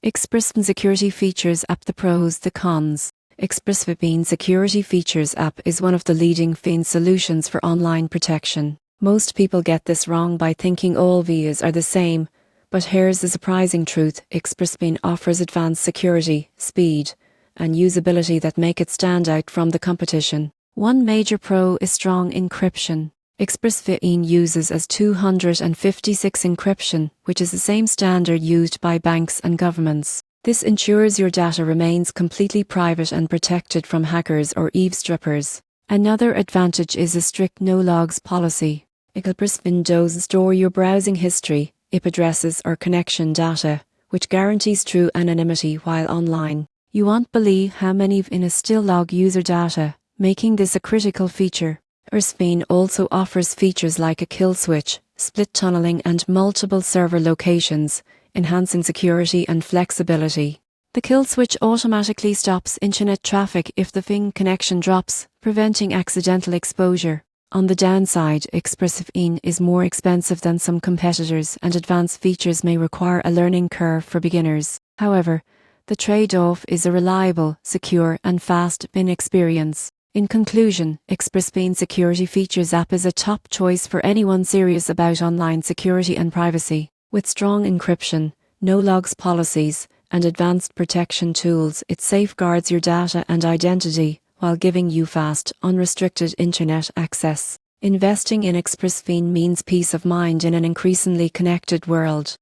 ExpressVPN Security Features App. The pros, the cons. ExpressVPN Security Features App is one of the leading VPN solutions for online protection. Most people get this wrong by thinking all VPNs are the same, but here's the surprising truth. ExpressVPN offers advanced security, speed, and usability that make it stand out from the competition. One major pro is strong encryption. ExpressVPN uses as 256 encryption, which is the same standard used by banks and governments. This ensures your data remains completely private and protected from hackers or eavesdroppers. Another advantage is a strict no-logs policy. ExpressVPN doesn't store your browsing history, IP addresses or connection data, which guarantees true anonymity while online. You won't believe how many VPNs still log user data, making this a critical feature. ExpressVPN also offers features like a kill switch, split tunneling and multiple server locations, enhancing security and flexibility. The kill switch automatically stops internet traffic if the VPN connection drops, preventing accidental exposure. On the downside, ExpressVPN is more expensive than some competitors and advanced features may require a learning curve for beginners. However, the trade-off is a reliable, secure and fast VPN experience. In conclusion, ExpressVPN Security Features App is a top choice for anyone serious about online security and privacy. With strong encryption, no-logs policies, and advanced protection tools, it safeguards your data and identity while giving you fast, unrestricted internet access. Investing in ExpressVPN means peace of mind in an increasingly connected world.